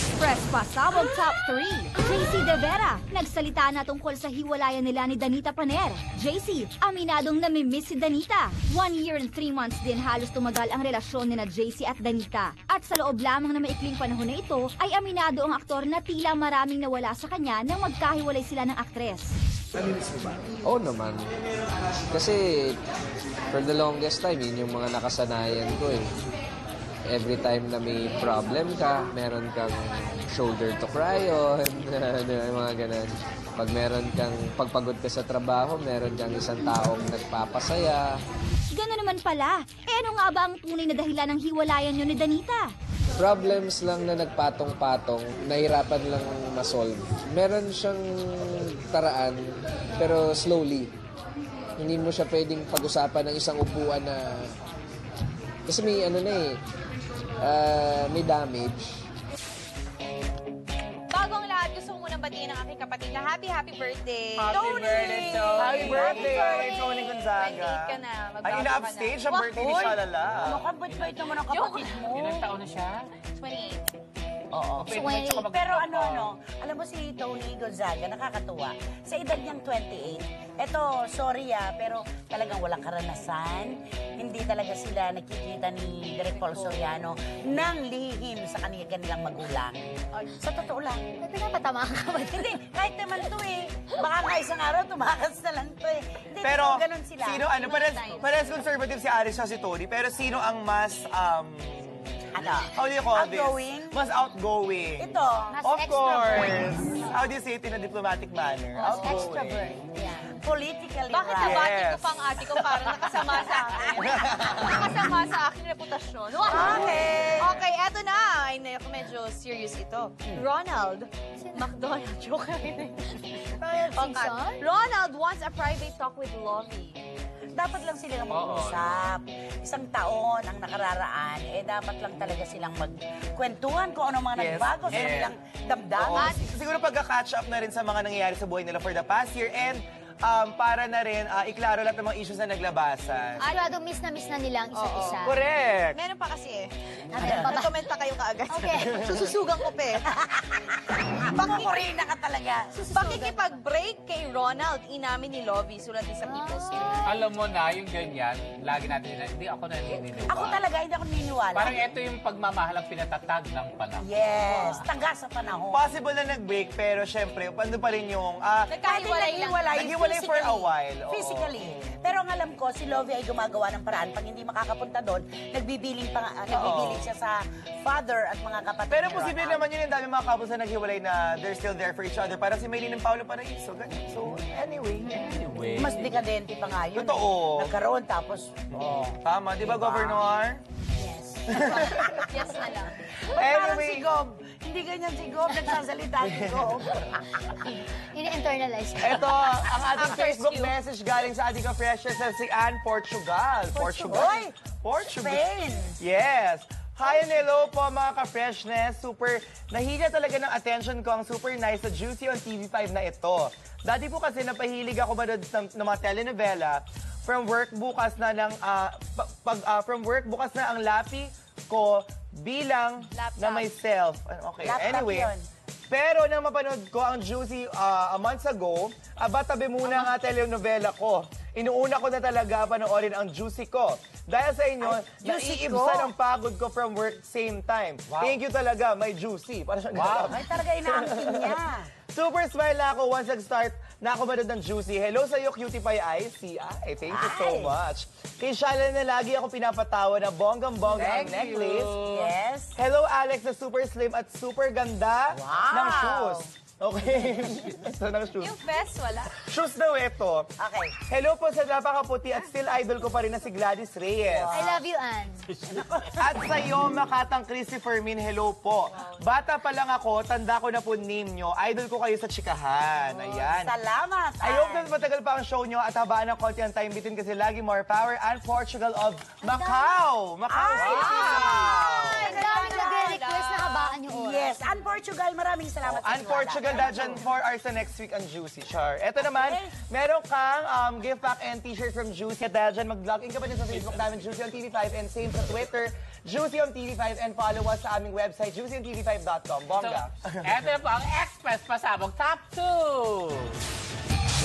Express pasabog top 3. JC De Vera, nagsalita na tungkol sa hiwalayan nila ni Danita Paner. JC, aminadong namimiss si Danita. 1 year and 3 months din halos tumagal ang relasyon nina JC at Danita. At sa loob lamang na maikling panahon na ito, ay aminado ang aktor na tila maraming nawala sa kanya nang magkahiwalay sila ng aktres. Namimiss mo ba? Oo naman. Kasi for the longest time, yun yung mga nakasanayan ko eh. Every time na may problem ka, meron kang shoulder to cry on, mga ganun. Pag meron kang pagpagod ka sa trabaho, meron kang isang taong nagpapasaya. Gano'n naman pala. Ano nga ba ang tunay na dahilan ng hiwalayan nyo ni Danita? Problems lang na nagpatong-patong, nahirapan lang ma-solve. Meron siyang paraan, pero slowly. Hindi mo siya pwedeng pag-usapan ng isang upuan na... Kasi may may damage. Bago ang lahat, gusto ko munang batiin ang aking kapatid na happy birthday. Happy birthday, Tony! Happy birthday, Tony Gonzaga! 28 ka na, Ay, magbago ina-upstage ka ang na. birthday ni Shalala. Ano ka, bait-bait naman ang kapatid mo. Ilang taon na siya? 28. Oo. Pero ano, alam mo si Tony Gonzaga, nakakatuwa. Sa edad niyang 28, eto, sorry pero talagang walang karanasan. Hindi talaga sila nakikita ni Direk Paul Soriano ng lihim sa kanilang magulang. Sa totoo lang. Pinapatama ka ba? Hindi, kahit naman to baka nga isang araw tumakas na lang to Hindi, Pero, ganun sila. sino, parehas conservative si Aris at si Tony, pero sino ang mas, how do you call Outgoing? this? Mas outgoing. Ito. Of course. How do you say it in a diplomatic manner? Extrovert. Yeah. Politically Bakit right. nabati ko pang ate ko para nakasama sa akin? Nakasama sa aking reputasyon. Okay. Okay, eto na. Ay, medyo serious ito. Ronald McDonald. Joke lang. Okay. Ronald wants a private talk with Lovie. Dapat lang silang mag-uusap. Isang taon ang nakararaan, dapat lang talaga silang magkwentuhan kung ano mga nagbago sa kanilang damdamin. Siguro pagka-catch up na rin sa mga nangyayari sa buhay nila for the past year and para na rin iklaro lahat ng mga issues na naglabasan. Sigurado miss na nila ang isa't isa. Correct! Meron pa kasi Meron pa ba? Nag-comment pa kayo kaagad. Okay. Sususugan ko pa Pangkorina ka talaga. Pakikipag-break kay Ronald, inamin ni Lovie, sulat din sa People's News. Alam mo na, yung ganyan, lagi natin hindi ako naniniwala. Ako talaga, hindi ako naniniwala. Parang ito yung pagmamahal ang pinatatag ng panahon. Yes, taga sa panahon. Possible na nag-break, pero syempre, ano pa rin yung... Nagkahiwalay lang. Naghiwalay for a while. Oo. Physically. Pero ang alam ko, si Lovie ay gumagawa ng paraan. Pag hindi makakapunta doon, nagbibiling siya sa father at mga kapatid. Pero ni posible Ronald. naman yun yung dami mga couples na naghiwalay na they're still there for each other. Parang si Maylene and Paolo Paraiso. Ganyan. So, anyway. Mas dekadente pa nga yun. Totoo. Nagkaroon, tapos, Tama, di ba, Governor? Yes. Yes na lang. Parang Anyway. si Gob. Hindi ganyan si Gob. Nagsasalita si Gob. Ini-internalize ko. Ito, ang ating After Facebook you. message galing sa ating ka-freshers na si Ann Portugal. Oy! Portugal. Spain. Yes. Hi and hello po mga ka-freshness. Super, nahiga talaga ng attention ko ang super nice sa Juicy on TV5 na ito. Dati po kasi napahilig ako manood ng mga telenovela. From work bukas na ang lapi ko bilang Laptop. na myself. Okay, Laptop anyway. yun. Pero nang mapanood ko ang Juicy a months ago, tabi muna nga telenovela ko. Inuuna ko na talaga panoorin ang Juicy ko. Dahil sa inyo, Juicy naiibsan ko? ang pagod ko from work same time. Wow. Thank you talaga, may Juicy. Para siyang Wow. Ay, talaga inaangkin niya. Super smile na ako once nag-start na ako manood ng Juicy. Hello sa iyo, Cutie Pie Eye. Thank you so Ay. much. Kay Shala na lagi ako pinapatawa na bonggang-bongga ang Thank you. necklace. Yes. Hello, Alex, na super slim at super ganda ng shoes. Okay. Ito ng shoes. Yung fest, wala. Shoes daw ito. Okay. Hello po sa napakaputi at still idol ko pa rin na si Gladys Reyes. I love you, Ann. At sa iyo, Makatang Christopher Min, hello po. Bata pa lang ako, tanda ko na po name nyo. Idol ko kayo sa chikahan. Ayan. Salamat. I hope na matagal pa ang show nyo at habaan ng konti ang time bitin kasi lagi more power and Portugal of Macau. Macau City. Ang dami nagre-request na habaan yung oras. Yes, and Portugal, maraming salamat sa And tiwala. Portugal, dyan 4 hours na next week ang Juicy, Char. Ito naman, meron kang gift pack and t-shirt from Juicy. At dahil dyan, mag-log in ka pa din sa Facebook namin, Juicy on TV5, and same sa Twitter. Juicy on TV5 and follow us sa aming website, juicyontv5.com. Bongga. Eto na po ang Express Pasabog Top 2!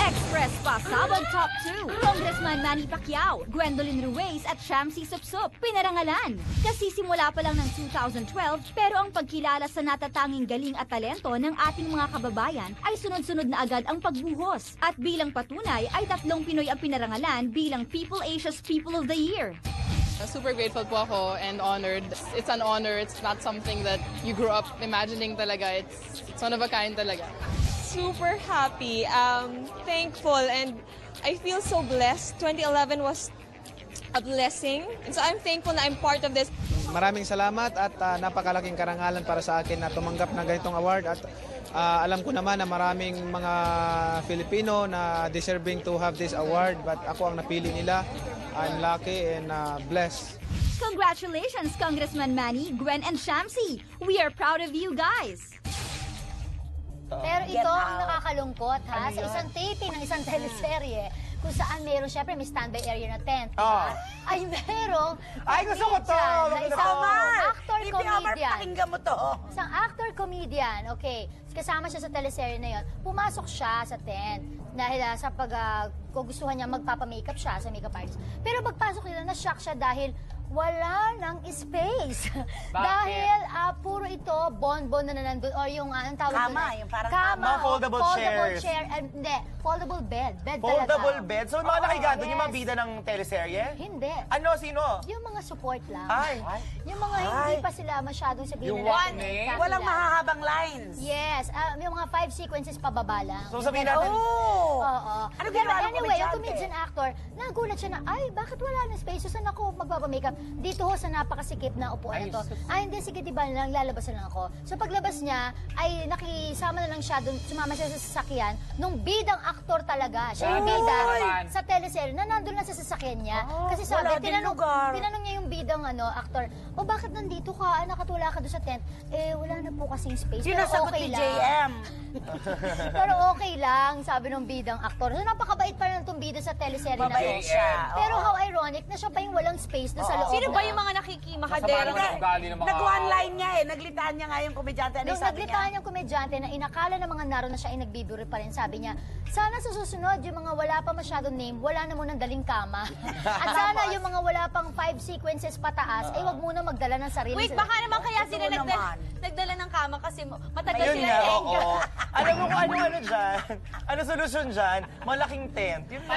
Express Pasabog Top 2. Congressman Manny Pacquiao, Gwendolyn Ruiz at Shamsi Supsup pinarangalan. Kasi simula pa lang ng 2012 pero ang pagkilala sa natatanging galing at talento ng ating mga kababayan ay sunod-sunod na agad ang pagbuhos. At bilang patunay ay 3 Pinoy ang pinarangalan bilang People Asia's People of the Year. Super grateful po ako and honored. It's an honor. It's not something that you grew up imagining talaga. It's one of a kind talaga. Super happy, thankful, and I feel so blessed. 2011 was a blessing, and so I'm thankful na I'm part of this. Maraming salamat at napakalaking karangalan para sa akin na tumanggap ng ganitong award at alam ko naman na maraming mga Filipino na deserving to have this award but ako ang napili nila. I'm lucky and blessed. Congratulations, Congressman Manny, Gwen and Shamsi. We are proud of you guys. Pero Get ito ang out. nakakalungkot ha, Ano sa yun? isang taping ng isang teleserye kung saan meron syempre may standby area na tent, Oh. ay merong Ay, gusto ko to! comedian na Gusto ko. isang Omar! actor-comedian. Ipi Omar, pakinggan mo to. Isang actor-comedian, okay. Kasama siya sa teleserye na yun. Pumasok siya sa tent dahil sa gustuhan niya magpapa-makeup siya sa makeup artist. Pero pagpasok nila, na-shock siya dahil wala ng space. Dahil puro ito, bonbon na nandun, or yung, anong tawag Kama, doon? yung parang kama. Mga o foldable chairs. chair, hindi, foldable bed. Bed Foldable talaga. bed? So, yung mga nakahiga doon, yung mga yes. bida ng teleserye? Hindi. Ano? Sino? Yung mga support lang. Ay. Yung mga hindi pa sila masyadong sabihin Yung na one name? Walang mahahabang lines. Yes, yung mga 5 sequences pababa lang. So, sabihin natin, Oh! Oo. Ano Pero ginawa ng anyway, yung komedyante? comedian actor, nagulat siya na, ay, bakit wala ng space? So, saan ako magpapamakeup? Dito ho sa napakasikip na upuan na to. Ay, hindi, sige, diba, lalabas na lang ako. So, paglabas niya, ay nakisama na lang siya doon, sumama siya sa sasakyan, nung bidang aktor talaga. Siya yung Ay! bida Naman. sa teleserye, na nandun lang sa sasakyan niya. Kasi wala sabi, din lugar. tinanong niya yung bidang actor, o bakit nandito ka? Nakatula ka doon sa tent? Eh, wala na po kasing space. Yun Pero ang sagot okay ni lang. JM. Pero okay lang, sabi ng bidang aktor. So, napakabait pa rin itong bida sa teleserye na Mabait to. siya. Pero Oo. how ironic na siya pa yung walang space doon sa loob. Sino ba na. yung mga nakikimahadero? Masama naman ugali ng mga... Nag-one line niya eh. Naglitaan niya nga yung komedyante. Ano Nung yung sabi naglitaan niya? yung komedyante na inakala ng mga naroon na siya ay nagbibiro pa rin, sabi niya, sana sa susunod, yung mga wala pa masyadong name, wala na munang daling kama. At sana yung mga wala pang 5 sequences pataas, ay wag muna magdala ng sarili. Wait, baka naman kaya sila Totoo naman. nagdala ng kama kasi matagal Yun sila nga, eh. oo. Alam mo kung ano dyan? Ano solusyon dyan? Malaking tent. Yun na.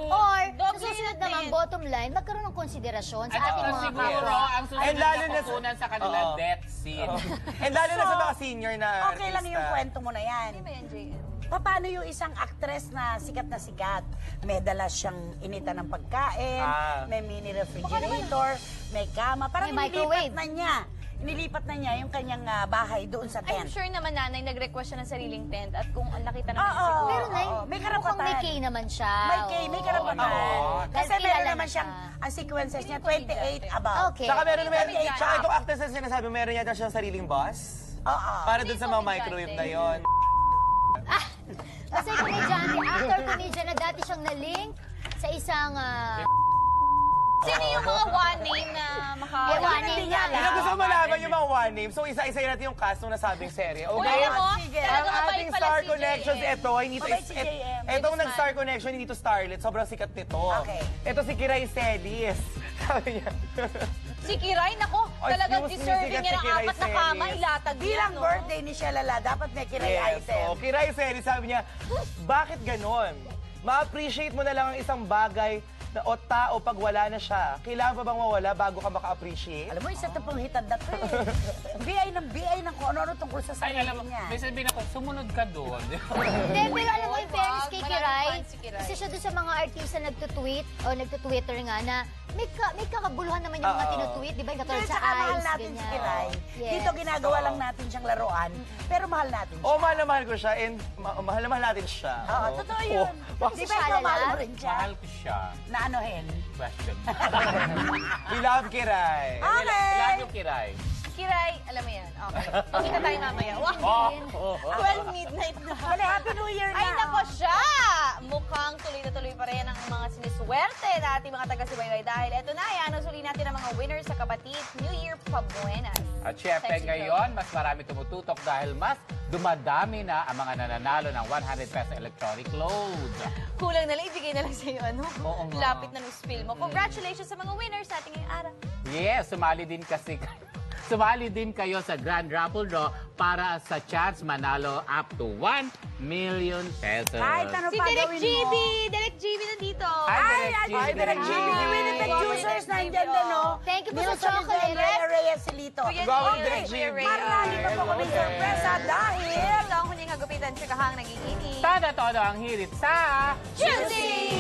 Or, sa Dog susunod unit naman, din. bottom line, magkaroon ng konsiderasyon sa At ating saka mga siguro, kapwa. ang susunod And lalo na na sa- kukunan sa kanila, Oo. death scene. And lalo na sa mga senior na Okay lang yung artista. kwento mo na yan. Ano ba yan, JM? Paano yung isang actress na sikat, may dala siyang inita ng pagkain, may mini refrigerator, may kama, parang May microwave. Inilipat na niya yung kanyang bahay doon sa I'm tent. sure naman nanay nag-request siya ng sariling tent at kung nakita naman Oo. siguro. Pero Nay, Oo, may karapatan. mukhang may K naman siya. May karapatan. Oo. Kasi Dahil meron kilala naman na siyang, siya. ang sequences niya, 28 above. Okay. Tsaka meron naman, Komedyante. tsaka itong actress na sinasabi, meron yata siyang sariling boss. Oo. Para dun sa mga Komedyante. microwave na yon. Kasi komedyante, actor-comedian na dati siyang na-link sa isang... Sino yung mga one name na May one name niya na Kung gusto mo malaman yung mga one name, so isa-isa natin yung cast ng nasabing serye. Uy, Okay? alam mo, Sige. Ang talagang mabait ating pala Star si Connections, JM. ito, hindi to, Mabait si JM. itong Baby nag-Star Connection, hindi to Starlet, sobrang sikat nito. Okay. Ito si Kiray Celis. Sabi niya. Si Kiray, nako, Ay, talagang excuse me, deserving sikat niya si ng Kiray apat na kama, Celis. ilatag niya, Bilang no? birthday ni Shalala, dapat may kiray Yes, item. so, Kiray Celis, sabi niya, bakit ganon? Ma-appreciate mo na lang ang isang bagay na o tao pag wala na siya. Kailangan pa bang mawala bago ka maka-appreciate? Alam mo, isa ito pang hitad na to eh. BI ng kung ano-ano tungkol sa Ay, sarili alam mo, niya. may sabihin ako, sumunod ka doon. Hindi, pero alam mo, in fairness kay Maraming Kiray, fans si Kiray. isa siya doon sa mga artista nagtutweet o nagtutwitter nga na may kakabuluhan naman yung mga Oo. tinutweet, di ba? Yung katulad Dahil sa saka mahal eyes, natin si ganyan. Kiray. Yes. Dito ginagawa lang natin siyang laruan, pero mahal natin siya. Oo, mahal na mahal ko siya and mahal na mahal natin siya. Oo, totoo yun. Oh, Di Si ba ikaw Shalala? mahal mo rin siya? Mahal ko siya. Na anuhin? Question. we love Kiray. Okay. Lalo kiray. Kiray, alam mo yan, okay. Magkita tayo mamaya. Wow! 12 midnight na. Wala, Happy New Year na. Ay, nako siya! Mukhang tuloy na tuloy pa rin ang mga siniswerte na ating mga taga-subaybay dahil eto na, ano suli natin ang mga winners sa Kapatid New Year Pabuenas. At syempre Sexy ngayon, mas marami tumututok dahil mas dumadami na ang mga nananalo ng 100 peso electronic load. Kulang na lang, ibigay na lang sa'yo, ano? Oo nga. Lapit na nung spill mo. Congratulations sa mga winners sa ating ngayong araw. Yes, sumali din kayo sa Grand Raffle Draw para sa chance manalo up to 1 million pesos. Kahit ano Si pa Direk gawin GB! mo. Direk GB nandito! Ay, Direk GB. Winnipeg Juicers, nandyan din, no? Thank you po sa Nilson chocolate. Rhea Reyes Silito. Gawin Direk GB. Marami pa po kami sorpresa dahil... Ito ang huling hagupitan, tsikahang nagiging Todo ang hirit sa... Juicy!